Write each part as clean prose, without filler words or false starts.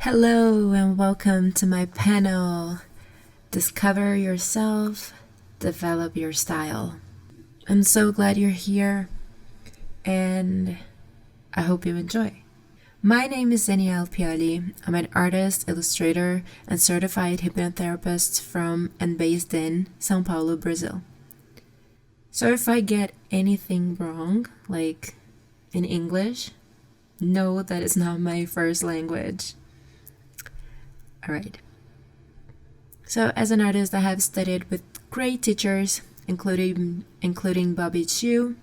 Hello and welcome to my panel, Discover Yourself, Develop Your Style. I'm so glad you're here and I hope you enjoy. My name is Danielle Pioli. I'm an artist, illustrator, and certified hypnotherapist from and based in São Paulo, Brazil. So if I get anything wrong, like in English, know that it's not my first language. All right. So as an artist, I have studied with great teachers, including Bobby Chiu,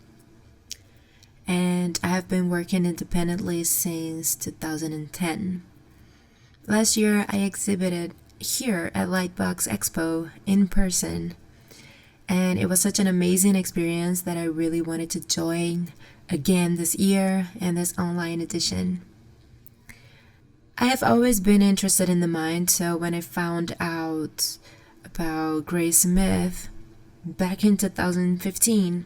and I have been working independently since 2010. Last year, I exhibited here at LightBox Expo in person, and it was such an amazing experience that I really wanted to join again this year in this online edition. I have always been interested in the mind, so when I found out about Grace Smith back in 2015,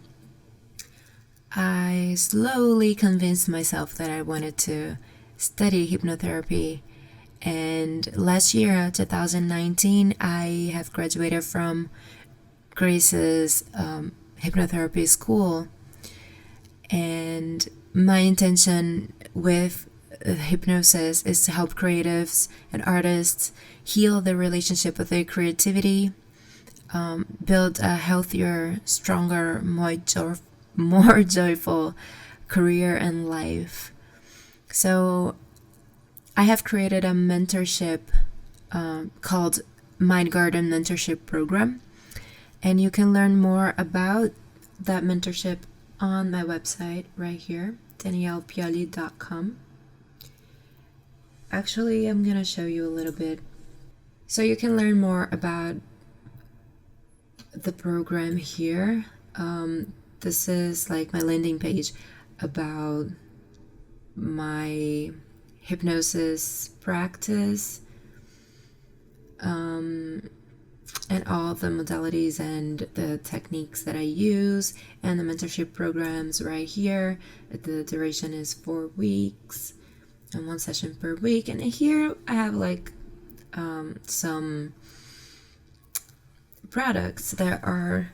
I slowly convinced myself that I wanted to study hypnotherapy. And last year, 2019, I have graduated from Grace's hypnotherapy school. And my intention with hypnosis is to help creatives and artists heal their relationship with their creativity, build a healthier, stronger, more joyful career and life. So I have created a mentorship called Mind Garden Mentorship Program, and you can learn more about that mentorship on my website right here, daniellepioli.com. Actually, I'm going to show you a little bit. So you can learn more about the program here. This is like my landing page about my hypnosis practice, and all the modalities and the techniques that I use, and the mentorship programs right here. The duration is 4 weeks. And 1 session per week. And here I have like some products that are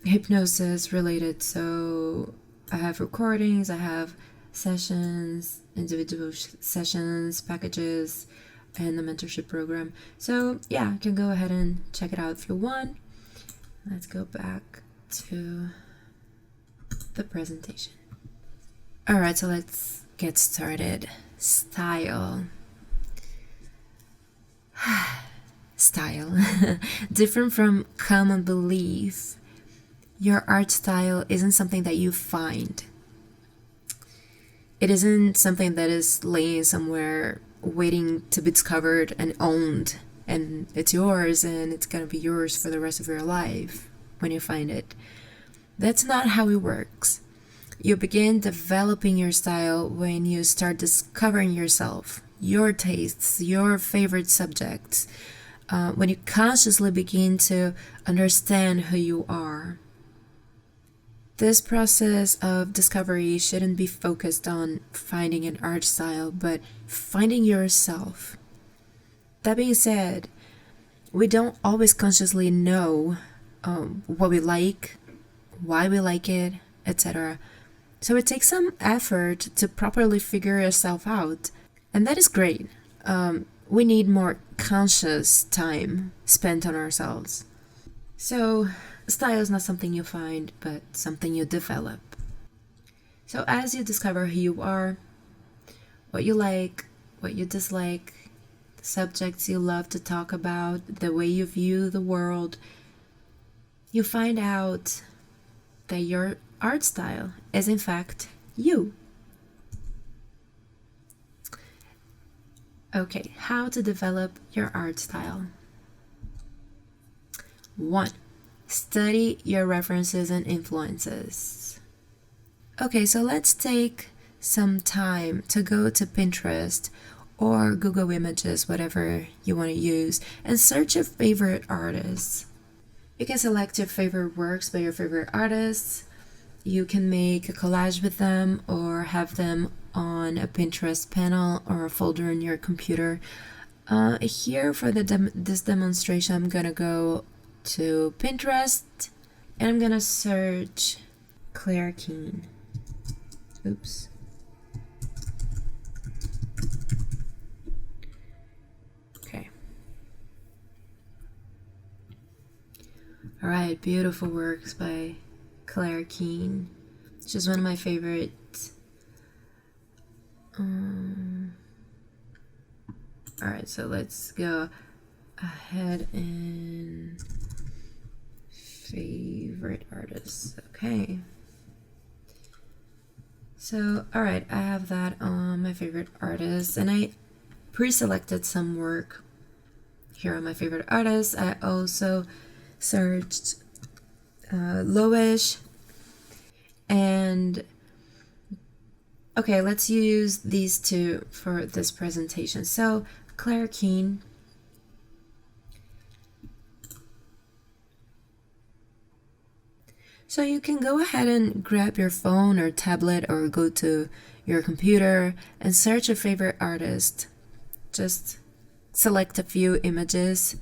hypnosis related. So I have recordings, I have sessions, individual sessions, packages, and the mentorship program. So yeah, you can go ahead and check it out if you want. Let's go back to the presentation. Alright, so let's get started. Style. Style. Different from common belief, your art style isn't something that you find. It isn't something that is laying somewhere waiting to be discovered and owned, and it's yours and it's gonna be yours for the rest of your life when you find it. That's not how it works. You begin developing your style when you start discovering yourself, your tastes, your favorite subjects, when you consciously begin to understand who you are. This process of discovery shouldn't be focused on finding an art style, but finding yourself. That being said, we don't always consciously know what we like, why we like it, etc. So it takes some effort to properly figure yourself out, and that is great. We need more conscious time spent on ourselves. So style is not something you find, but something you develop. So as you discover who you are, what you like, what you dislike, the subjects you love to talk about, the way you view the world, you find out that your art style is in fact you. Okay, how to develop your art style. 1. Study your references and influences. Okay, so let's take some time to go to Pinterest or Google Images, whatever you want to use, and search your favorite artists. You can select your favorite works by your favorite artists. You can make a collage with them or have them on a Pinterest panel or a folder in your computer. Here for this demonstration, I'm gonna go to Pinterest and I'm gonna search Claire Keane. Oops. Okay. All right, beautiful works by Claire Keane. She's one of my favorite. All right, so let's go ahead and favorite artists. Okay. So, all right, I have that on my favorite artists, and I pre-selected some work here on my favorite artists. I also searched Lowish, and okay, let's use these two for this presentation. So Claire Keane. So you can go ahead and grab your phone or tablet or go to your computer and search your favorite artist. Just select a few images,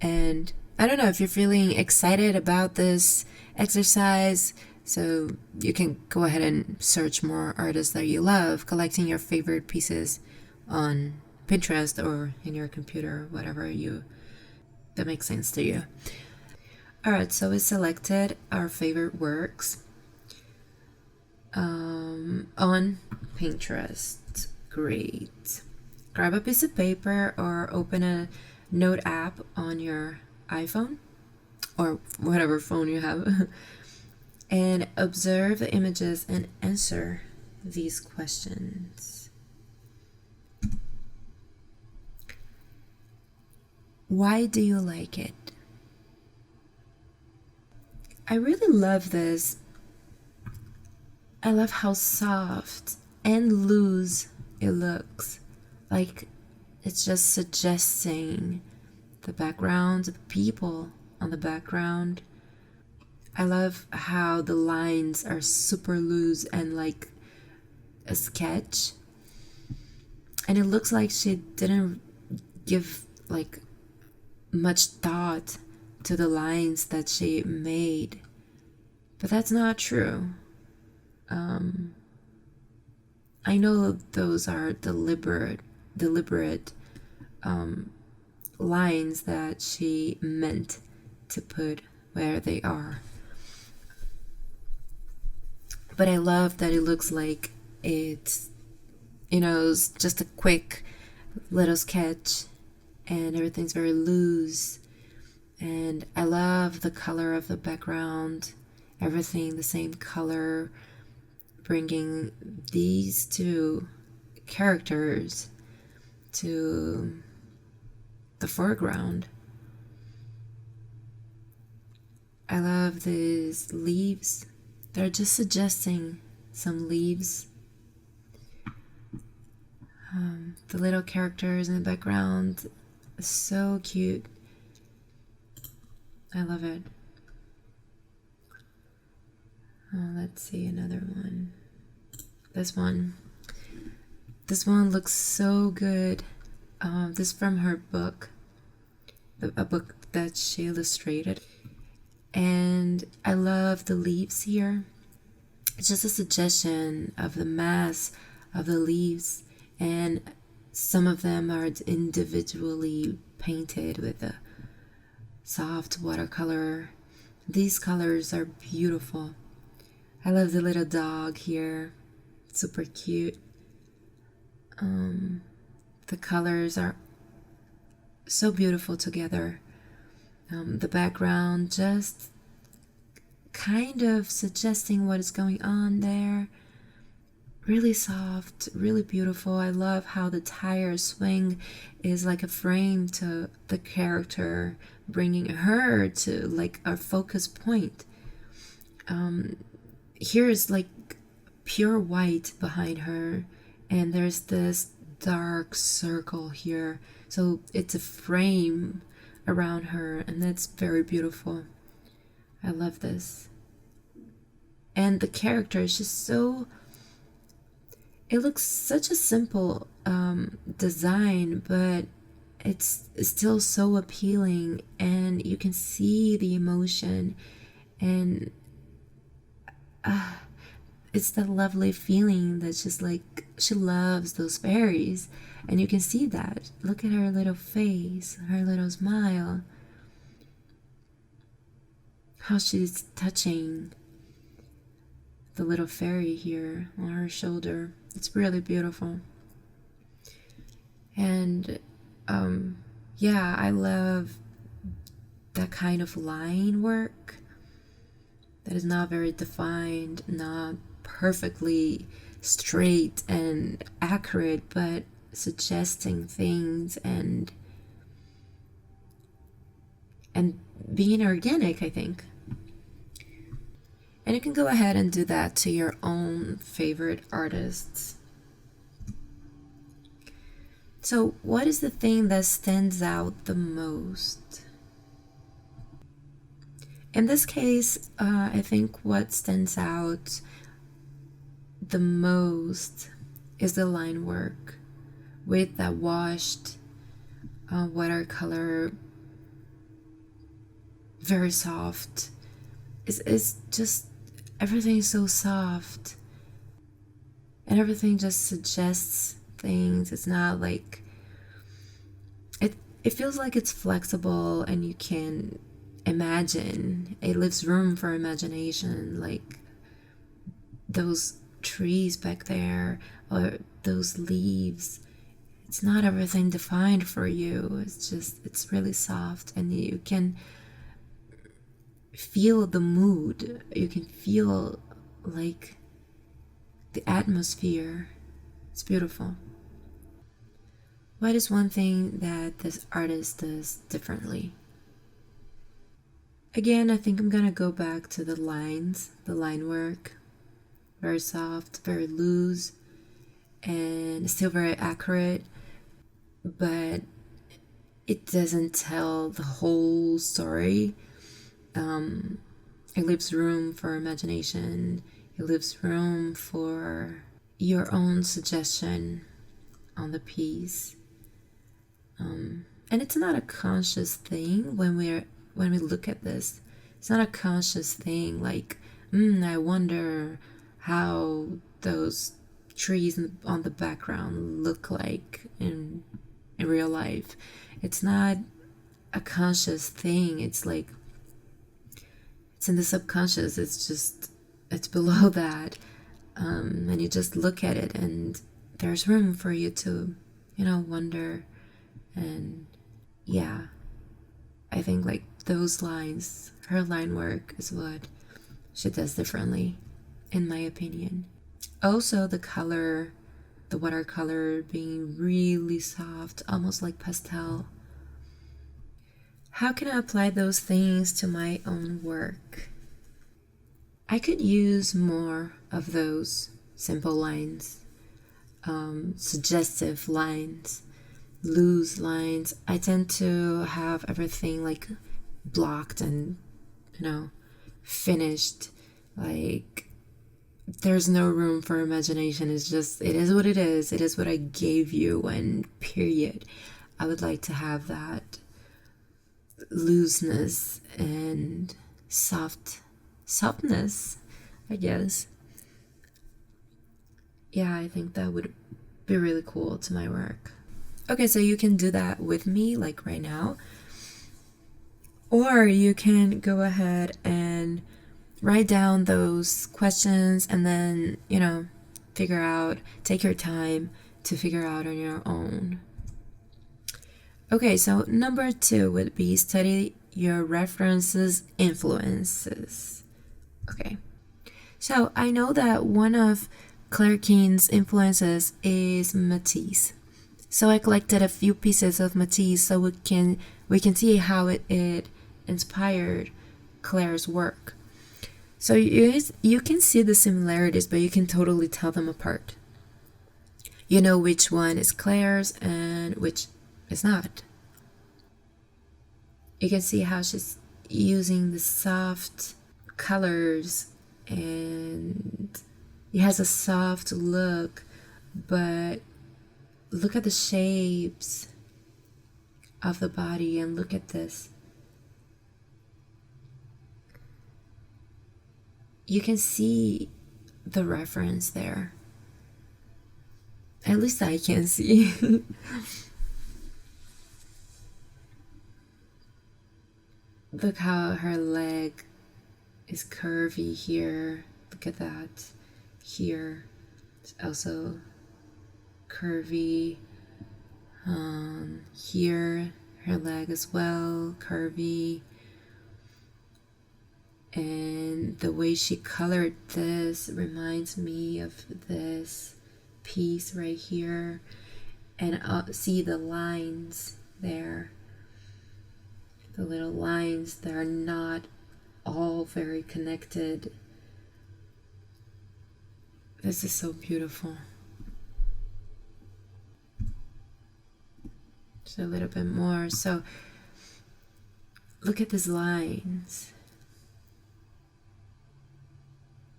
and I don't know if you're feeling excited about this exercise, so you can go ahead and search more artists that you love, collecting your favorite pieces on Pinterest or in your computer, whatever that makes sense to you. Alright, so we selected our favorite works on Pinterest. Great. Grab a piece of paper or open a note app on your iPhone or whatever phone you have and observe the images and answer these questions. Why do you like it? I really love this. I love how soft and loose it looks. Like it's just suggesting the background, the people on the background. I love how the lines are super loose and like a sketch. And it looks like she didn't give like much thought to the lines that she made, but that's not true. I know those are deliberate lines that she meant to put where they are. But I love that it looks like it's just a quick little sketch and everything's very loose. And I love the color of the background, everything the same color, bringing these two characters to the foreground. I love these leaves. They're just suggesting some leaves. The little characters in the background, so cute. I love it. Let's see another one. This one looks so good. This is from her book, a book that she illustrated. And I love the leaves here. It's just a suggestion of the mass of the leaves, and some of them are individually painted with a soft watercolor. These colors are beautiful. I love the little dog here, super cute. The colors are so beautiful together. The background just kind of suggesting what is going on there. Really soft, really beautiful. I love how the tire swing is like a frame to the character, bringing her to like our focus point. Here is like pure white behind her, and there's this dark circle here, so it's a frame around her, and that's very beautiful. I love this. And the character is just so, It looks such a simple design, but it's still so appealing, and you can see the emotion, and it's that lovely feeling that's just like she loves those fairies, and you can see that. Look at her little face, her little smile, how she's touching the little fairy here on her shoulder. It's really beautiful. And yeah, I love that kind of line work that is not very defined, not perfectly straight and accurate, but suggesting things and being organic, I think. And you can go ahead and do that to your own favorite artists. So, what is the thing that stands out the most? In this case, I think what stands out the most is the line work with that washed watercolor, very soft. It's just everything is so soft, and everything just suggests things. It's not like it feels like it's flexible, and you can imagine. It leaves room for imagination, like those trees back there or those leaves. It's not everything defined for you. It's really soft, and you can feel the mood. You can feel like the atmosphere. It's beautiful. What is one thing that this artist does differently? Again, I think I'm gonna go back to the lines, the line work. Very soft, very loose, and still very accurate, but it doesn't tell the whole story. It leaves room for imagination. It leaves room for your own suggestion on the piece. And it's not a conscious thing when we look at this. It's not a conscious thing like, I wonder how those trees on the background look like in real life. It's not a conscious thing. It's like it's in the subconscious. It's below that, and you just look at it, and there's room for you to wonder. And yeah, I think like those lines, her line work is what she does differently, in my opinion. Also, the color, the watercolor being really soft, almost like pastel. How can I apply those things to my own work? I could use more of those simple lines, suggestive lines, loose lines. I tend to have everything like blocked and finished. Like there's no room for imagination. It's just, it is what it is. It is what I gave you, and period. I would like to have that looseness and softness, I guess. Yeah, I think that would be really cool to my work. Okay, so you can do that with me, like right now. Or you can go ahead and write down those questions and then, take your time to figure out on your own. Okay, so number 2 would be study your references, influences. Okay, so I know that one of Claire Keen's influences is Matisse. So I collected a few pieces of Matisse so we can see how it inspired Claire's work. So you can see the similarities, but you can totally tell them apart. You know which one is Claire's and which is not. You can see how she's using the soft colors, and it has a soft look, but look at the shapes of the body and look at this. You can see the reference there. At least I can see. Look how her leg is curvy here. Look at that. Here it's also curvy. Here her leg as well, curvy. And the way she colored this reminds me of this piece right here. And see the lines there, the little lines that are not all very connected. This is so beautiful. Just a little bit more. So look at these lines.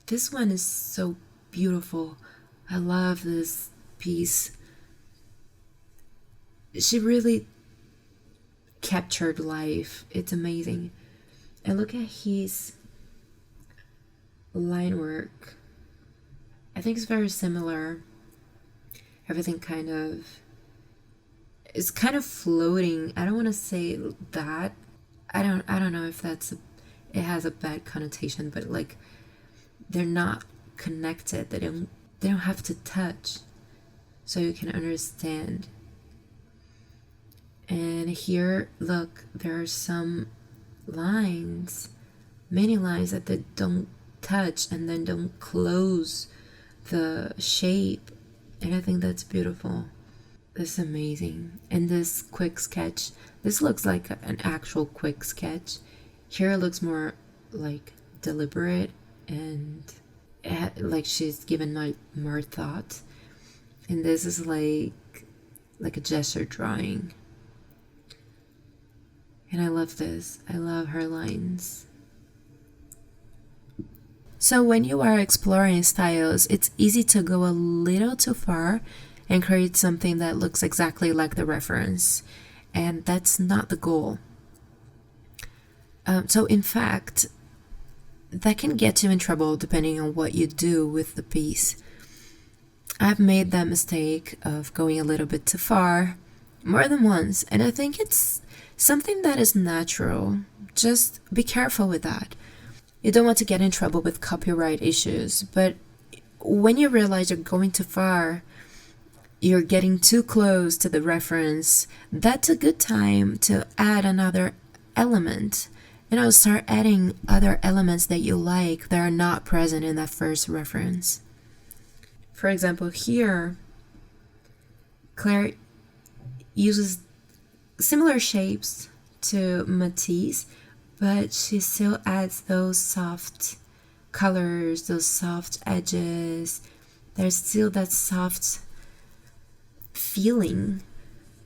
This one is so beautiful. I love this piece. She really captured life. It's amazing. And look at his line work. I think it's very similar. Everything kind of is kind of floating. I don't want to say that. I don't know if it has a bad connotation, but like they're not connected. They don't have to touch, so you can understand. And here, look, there are some lines, many lines that they don't touch and then don't close the shape. And I think that's beautiful. This is amazing. And this quick sketch, this looks like an actual quick sketch. Here it looks more like deliberate and like she's given more thought. And this is like a gesture drawing. And I love this. I love her lines. So when you are exploring styles, it's easy to go a little too far and create something that looks exactly like the reference. And that's not the goal. So in fact, that can get you in trouble depending on what you do with the piece. I've made that mistake of going a little bit too far more than once, and I think it's something that is natural. Just be careful with that. You don't want to get in trouble with copyright issues, but when you realize you're going too far, you're getting too close to the reference, that's a good time to add another element. Start adding other elements that you like that are not present in that first reference. For example, here, Claire uses similar shapes to Matisse, but she still adds those soft colors, those soft edges. There's still that soft feeling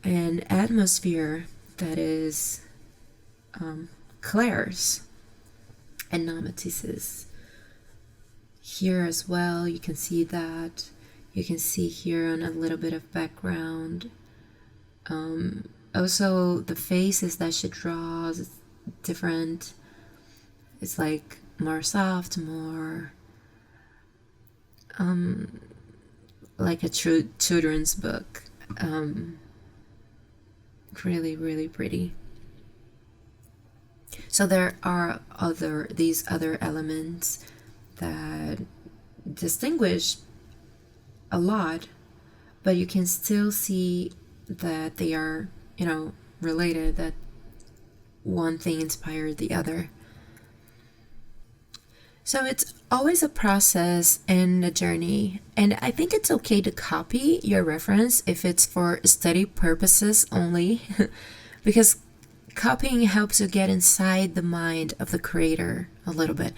and atmosphere that is Claire's and not Matisse's. Here as well, you can see that. You can see here on a little bit of background. Also, the faces that she draws is different. It's like more soft, more like a true children's book. Really, really pretty. So there are these other elements that distinguish a lot, but you can still see that they are, related, that one thing inspired the other. So it's always a process and a journey, and I think it's okay to copy your reference if it's for study purposes only, because copying helps you get inside the mind of the creator a little bit.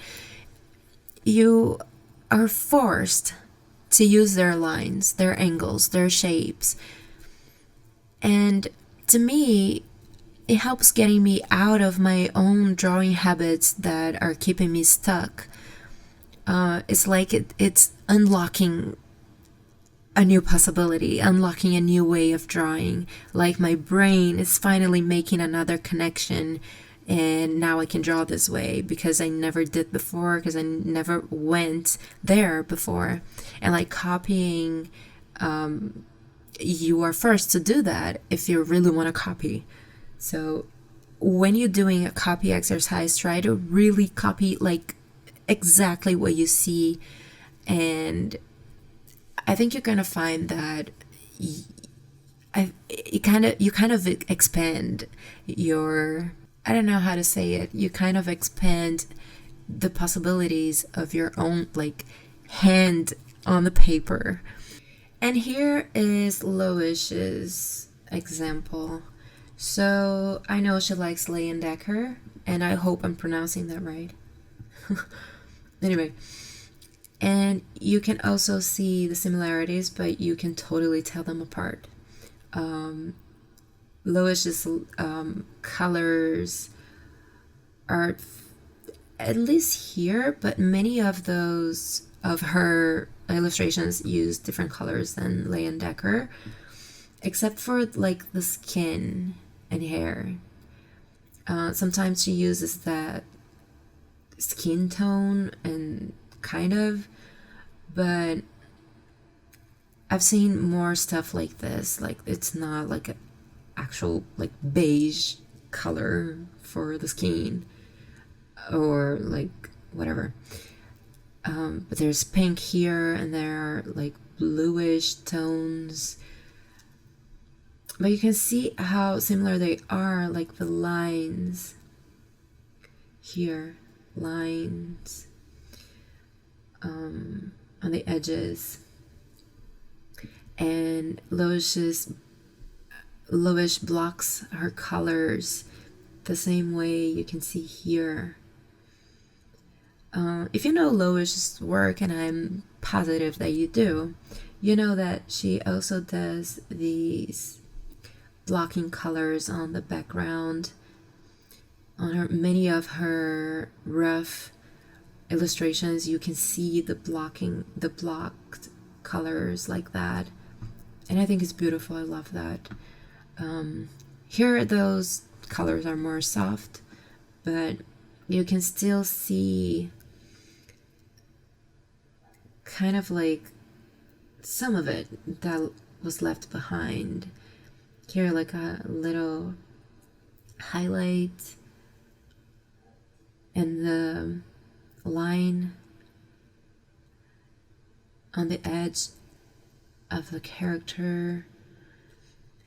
You are forced to use their lines, their angles, their shapes. And to me, it helps getting me out of my own drawing habits that are keeping me stuck. It's like it's unlocking a new possibility, unlocking a new way of drawing. Like my brain is finally making another connection, and now I can draw this way because I never did before, because I never went there before. And like copying, you are first to do that if you really want to copy. So when you're doing a copy exercise, try to really copy like exactly what you see, and I think you're gonna find that you kind of expand your, I don't know how to say it, you kind of expand the possibilities of your own like hand on the paper. And here is Loish's example. So I know she likes Leyendecker, and I hope I'm pronouncing that right. Anyway, and you can also see the similarities, but you can totally tell them apart. Loish's colors are at least here, but many of those of her illustrations use different colors than Leyendecker, except for like the skin and hair. Sometimes she uses that skin tone and kind of, but I've seen more stuff like this. Like it's not like an actual like beige color for the skin or like whatever. But there's pink here, and there are like bluish tones. But you can see how similar they are, like the lines here, lines on the edges. And Loish blocks her colors the same way you can see here. If you know Loish's work, and I'm positive that you do, you know that she also does these blocking colors on the background. On her many of her rough illustrations, you can see the blocked colors like that, and I think it's beautiful. I love that. Here those colors are more soft, but you can still see kind of like some of it that was left behind. Here, like a little highlight and the line on the edge of the character,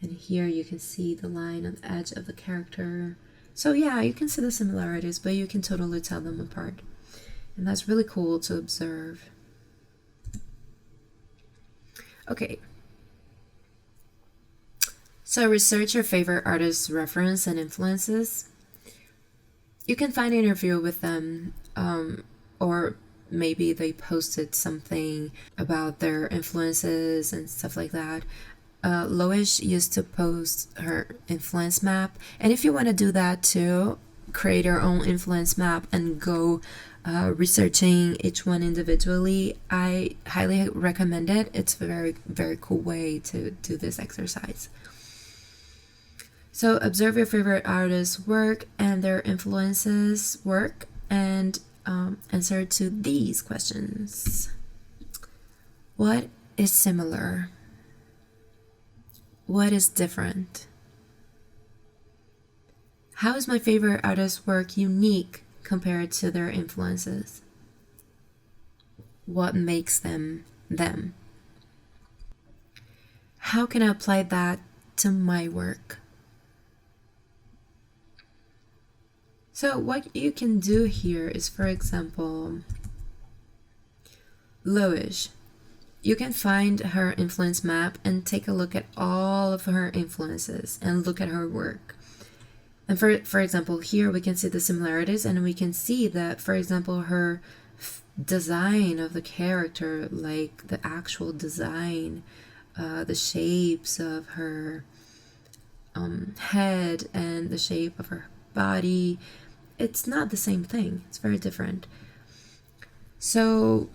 and here you can see the line on the edge of the character. So yeah, you can see the similarities, but you can totally tell them apart, and that's really cool to observe. Okay, so research your favorite artists' reference and influences. You can find an interview with them, or maybe they posted something about their influences and stuff like that. Loish used to post her influence map, and if you want to do that too, create your own influence map and go researching each one individually, I highly recommend it. It's a very, very cool way to do this exercise. So observe your favorite artist's work and their influences work, and answer to these questions. What is similar? What is different? How is my favorite artist's work unique compared to their influences? What makes them them? How can I apply that to my work? So what you can do here is, for example, Loish. You can find her influence map and take a look at all of her influences and look at her work. And for example, here we can see the similarities, and we can see that, for example, her design of the character, like the actual design, the shapes of her head and the shape of her body, it's not the same thing. It's very different. So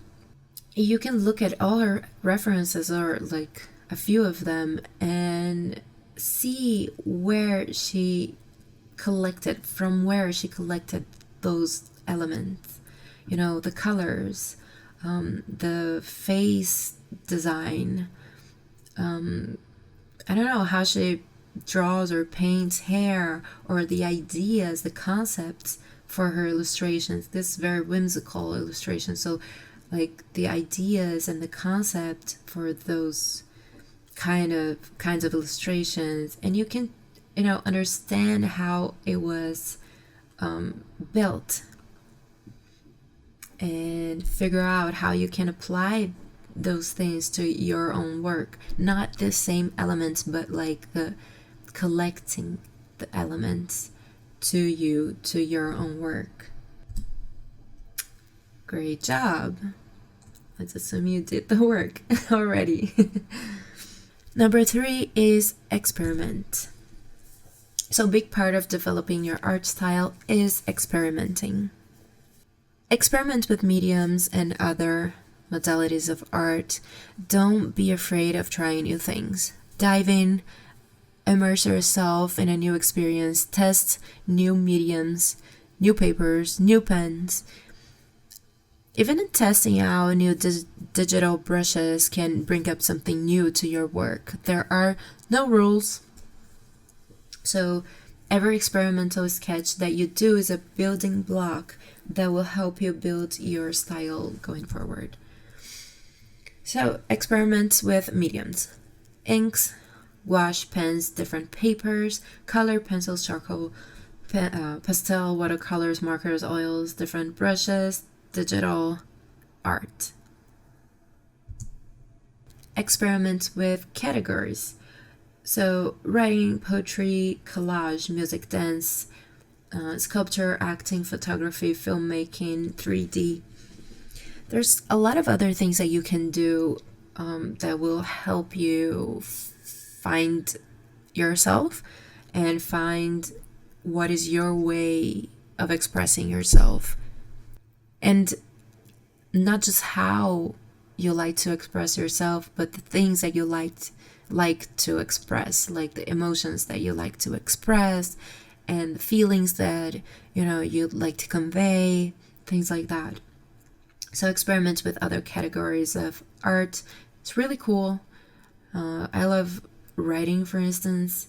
You can look at all her references, or like a few of them, and see from where she collected those elements. You know, the colors, the face design. I don't know how she draws or paints hair, or the ideas, the concepts for her illustrations. This very whimsical illustration. So, like the ideas and the concept for those kinds of illustrations, and you can, understand how it was built, and figure out how you can apply those things to your own work. Not the same elements, but like the collecting the elements to your own work. Great job. Let's assume you did the work already. Number 3 is experiment. So, a big part of developing your art style is experimenting. Experiment with mediums and other modalities of art. Don't be afraid of trying new things. Dive in, immerse yourself in a new experience, test new mediums, new papers, new pens. Even testing out new digital brushes can bring up something new to your work. There are no rules. So every experimental sketch that you do is a building block that will help you build your style going forward. So experiment with mediums: inks, gouache, pens, different papers, color, pencils, charcoal, pastel, watercolors, markers, oils, different brushes, digital art. Experiment with categories. So writing, poetry, collage, music, dance, sculpture, acting, photography, filmmaking, 3D. There's a lot of other things that you can do that will help you find yourself and find what is your way of expressing yourself. And not just how you like to express yourself, but the things that you like to express, like the emotions that you like to express, and the feelings that you'd like to convey, things like that. So experiment with other categories of art. It's really cool. I love writing, for instance,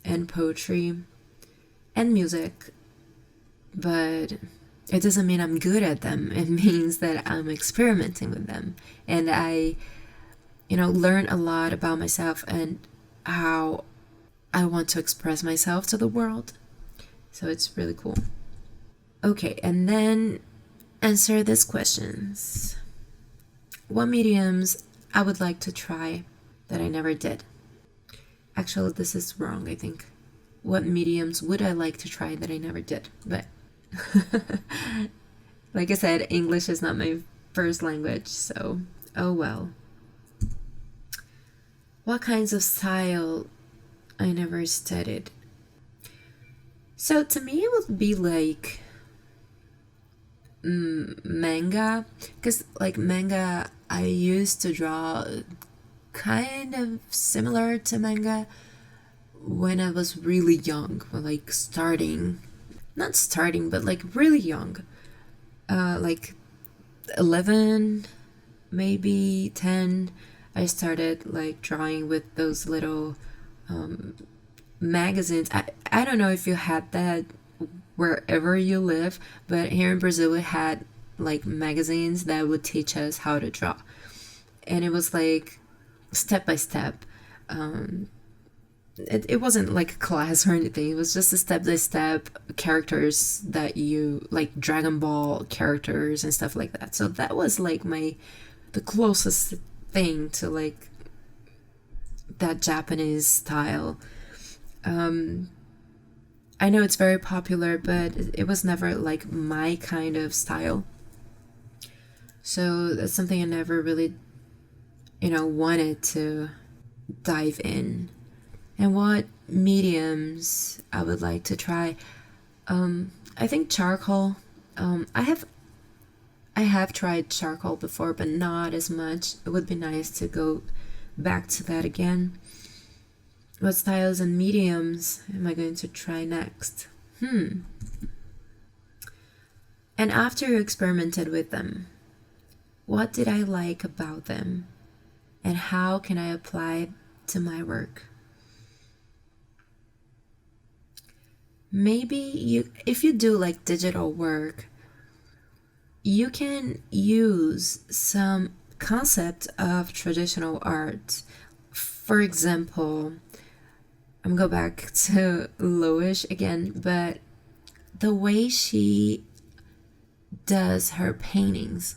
and poetry and music, but it doesn't mean I'm good at them. It means that I'm experimenting with them, and I learn a lot about myself and how I want to express myself to the world. So it's really cool. Okay, and then answer these questions. What mediums I would like to try that I never did? Actually, this is wrong, I think. What mediums would I like to try that I never did? But like I said, English is not my first language, so oh well. What kinds of style I never studied? So to me, it would be like manga, because like manga, I used to draw kind of similar to manga when I was really young, like not starting, but like really young, like 11, maybe 10. I started like drawing with those little magazines. I don't know if you had that wherever you live, but here in Brazil we had like magazines that would teach us how to draw, and it was like step by step. It wasn't like a class or anything. It was just a step by step characters that you like, Dragon Ball characters and stuff like that. So that was like the closest thing to like that Japanese style. I know it's very popular, but it was never like my kind of style. So that's something I never really, wanted to dive in. And what mediums I would like to try? I think charcoal. I have I have tried charcoal before, but not as much. It would be nice to go back to that again. What styles and mediums am I going to try next? And after you experimented with them, what did I like about them? And how can I apply to my work? Maybe if you do like digital work, you can use some concept of traditional art. For example, I'm going back to Loish again, but the way she does her paintings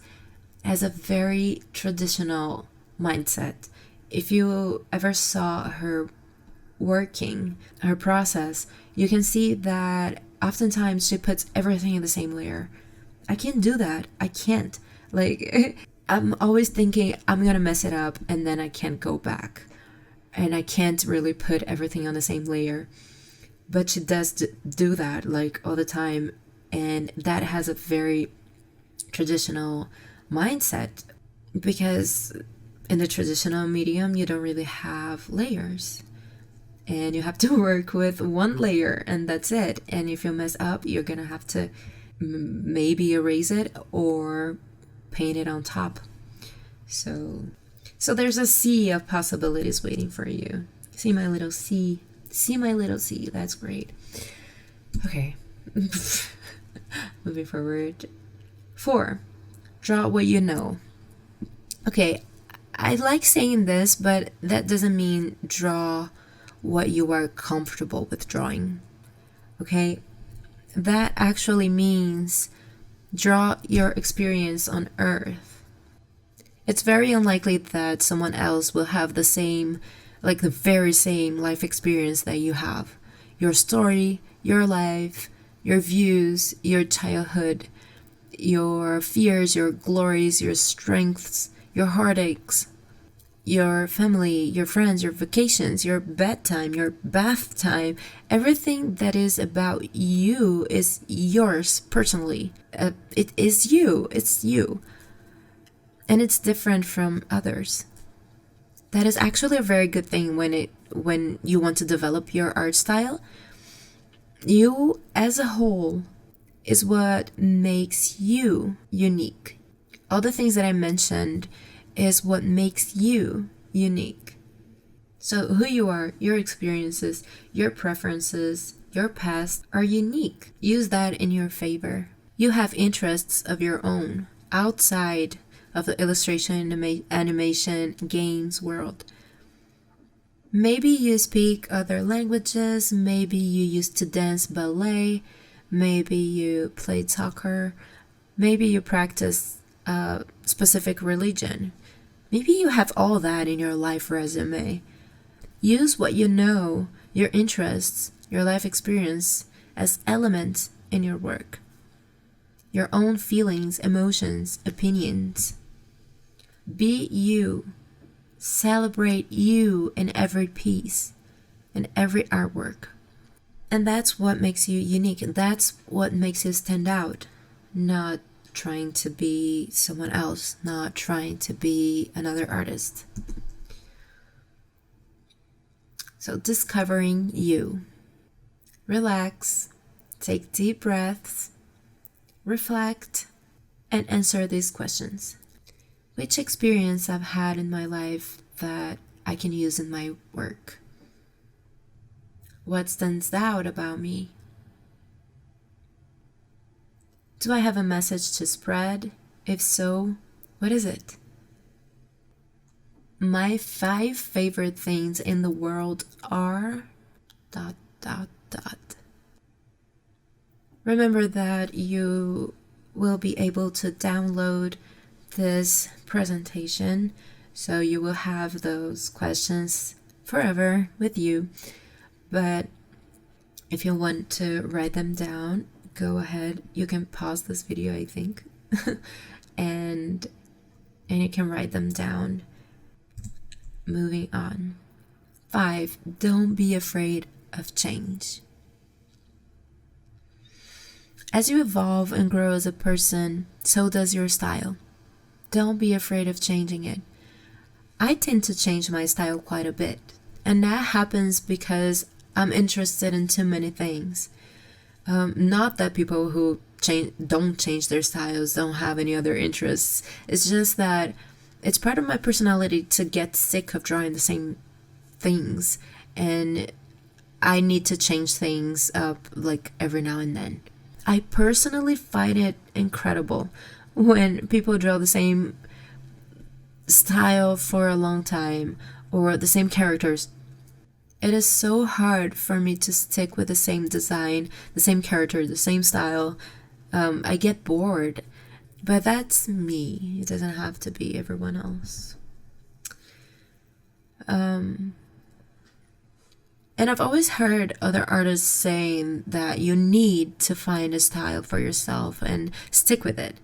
has a very traditional mindset. If you ever saw her working, her process, you can see that oftentimes she puts everything in the same layer. I can't do that. I can't. Like, I'm always thinking I'm gonna mess it up and then I can't go back. And I can't really put everything on the same layer. But she does do that like all the time. And that has a very traditional mindset, because in the traditional medium, you don't really have layers. And you have to work with one layer and that's it. And if you mess up, you're gonna have to maybe erase it or paint it on top. So there's a sea of possibilities waiting for you. See my little sea. See my little sea. That's great. Okay. Moving forward. 4. Draw what you know. Okay, I like saying this, but that doesn't mean draw what you are comfortable with drawing. Okay? That actually means draw your experience on Earth. It's very unlikely that someone else will have the same, like the very same life experience that you have. Your story, your life, your views, your childhood, your fears, your glories, your strengths, your heartaches, your family, your friends, your vacations, your bedtime, your bath time, everything that is about you is yours personally. It is you. It's you. And it's different from others. That is actually a very good thing when you want to develop your art style. You as a whole is what makes you unique. All the things that I mentioned is what makes you unique. So who you are, your experiences, your preferences, your past are unique. Use that in your favor. You have interests of your own outside of the illustration, animation, games world. Maybe you speak other languages, maybe you used to dance ballet, maybe you played soccer, maybe you practice a specific religion. Maybe you have all that in your life resume. Use what you know, your interests, your life experience as elements in your work. Your own feelings, emotions, opinions. Be you. Celebrate you in every piece, in every artwork. And that's what makes you unique. And that's what makes you stand out. Not trying to be someone else, not trying to be another artist. So discovering you. Relax, take deep breaths, reflect, and answer these questions. Which experience I've had in my life that I can use in my work? What stands out about me? Do I have a message to spread? If so, what is it? My 5 favorite things in the world are... Remember that you will be able to download this presentation, so you will have those questions forever with you. But if you want to write them down, go ahead. You can pause this video, I think, and you can write them down. Moving on. 5, don't be afraid of change. As you evolve and grow as a person, so does your style. Don't be afraid of changing it. I tend to change my style quite a bit, and that happens because I'm interested in too many things. Not that people who don't change their styles don't have any other interests. It's just that it's part of my personality to get sick of drawing the same things, and I need to change things up like every now and then. I personally find it incredible when people draw the same style for a long time or the same characters. It is so hard for me to stick with the same design, the same character, the same style. I get bored, but that's me. It doesn't have to be everyone else. And I've always heard other artists saying that you need to find a style for yourself and stick with it.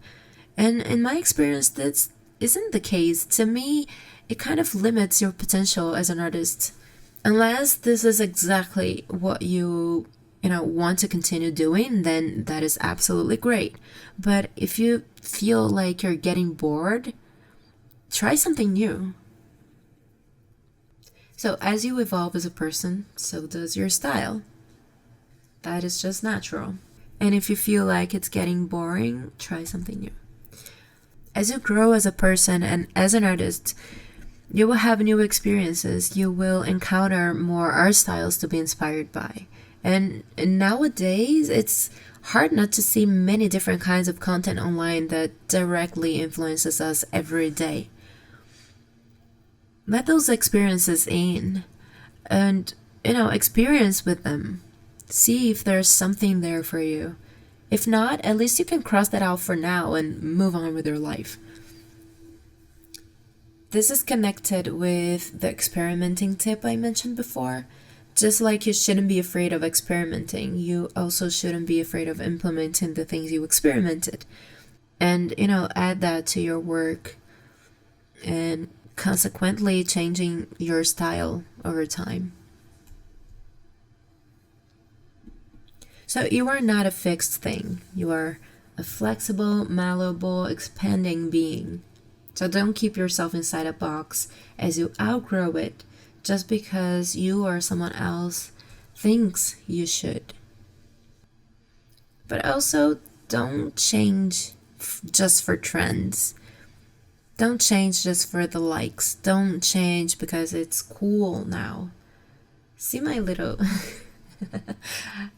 And in my experience, that isn't the case. To me, it kind of limits your potential as an artist. Unless this is exactly what you want to continue doing, then that is absolutely great. But if you feel like you're getting bored, try something new. So as you evolve as a person, so does your style. That is just natural. And if you feel like it's getting boring, try something new. As you grow as a person and as an artist, you will have new experiences. You will encounter more art styles to be inspired by. And nowadays, it's hard not to see many different kinds of content online that directly influences us every day. Let those experiences in and, experience with them. See if there's something there for you. If not, at least you can cross that out for now and move on with your life. This is connected with the experimenting tip I mentioned before. Just like you shouldn't be afraid of experimenting, you also shouldn't be afraid of implementing the things you experimented. And, add that to your work and consequently changing your style over time. So you are not a fixed thing. You are a flexible, malleable, expanding being. So don't keep yourself inside a box as you outgrow it just because you or someone else thinks you should. But also don't change just for trends. Don't change just for the likes. Don't change because it's cool now. See my little...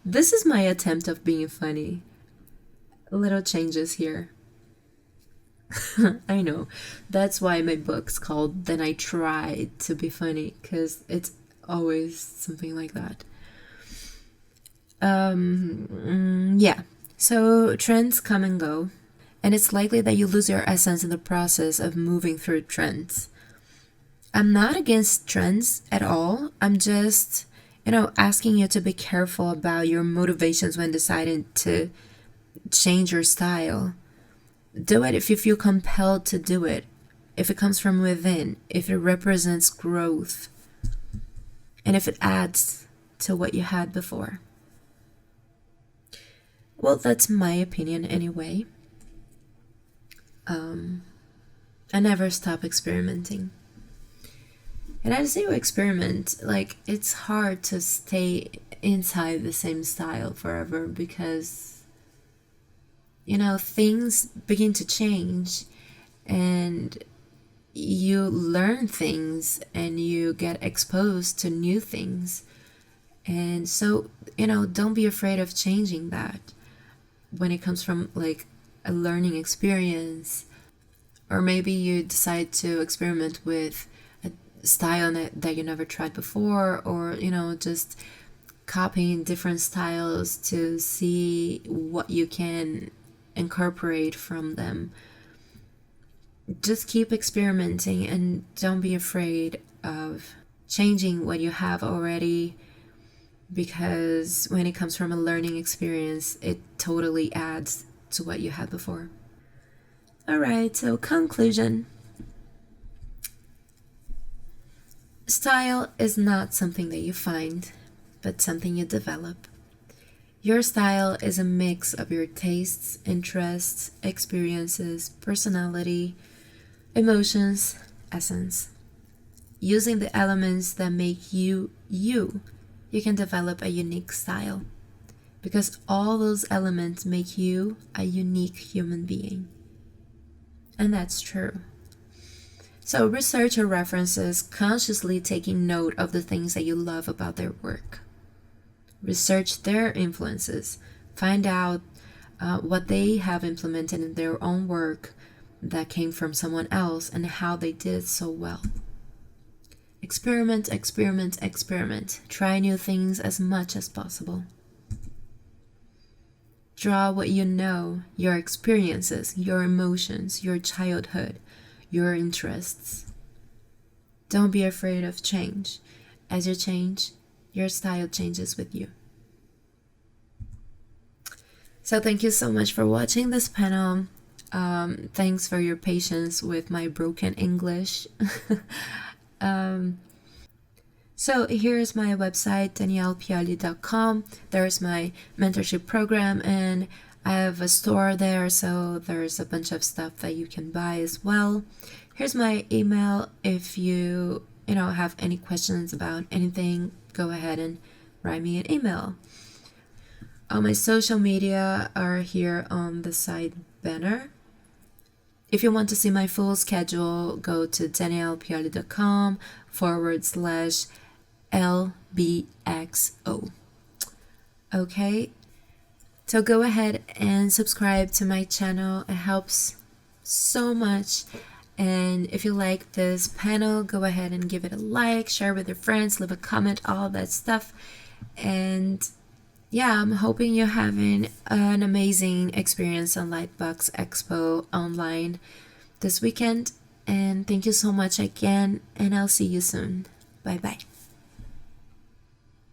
This is my attempt of being funny. Little changes here. I know. That's why my book's called Then I Tried to Be Funny, because it's always something like that. Yeah. So trends come and go, and it's likely that you lose your essence in the process of moving through trends. I'm not against trends at all. I'm just, asking you to be careful about your motivations when deciding to change your style. Do it if you feel compelled to do it, if it comes from within, if it represents growth, and if it adds to what you had before. Well, that's my opinion anyway. I never stop experimenting. And as you experiment, it's hard to stay inside the same style forever because things begin to change and you learn things and you get exposed to new things. And so, don't be afraid of changing that when it comes from a learning experience. Or maybe you decide to experiment with a style that you never tried before, or, just copying different styles to see what you can incorporate from them. Just keep experimenting and don't be afraid of changing what you have already, because when it comes from a learning experience, it totally adds to what you had before. Alright, so conclusion. Style is not something that you find, but something you develop. Your style is a mix of your tastes, interests, experiences, personality, emotions, essence. Using the elements that make you, you can develop a unique style. Because all those elements make you a unique human being. And that's true. So research your references, consciously taking note of the things that you love about their work. Research their influences. Find out what they have implemented in their own work that came from someone else and how they did it so well. Experiment, experiment, experiment. Try new things as much as possible. Draw what you know, your experiences, your emotions, your childhood, your interests. Don't be afraid of change. As you change, your style changes with you. So thank you so much for watching this panel. Thanks for your patience with my broken English. So here's my website, daniellepioli.com. There's my mentorship program, and I have a store there, so there's a bunch of stuff that you can buy as well. Here's my email. If you have any questions about anything, go ahead and write me an email. All my social media are here on the side banner. If you want to see my full schedule, go to daniellepioli.com/LBXO. Okay, so go ahead and subscribe to my channel. It helps so much. And if you like this panel, go ahead and give it a like, share with your friends, leave a comment, all that stuff. And yeah, I'm hoping you're having an amazing experience on LightBox Expo Online this weekend. And thank you so much again, and I'll see you soon. Bye bye.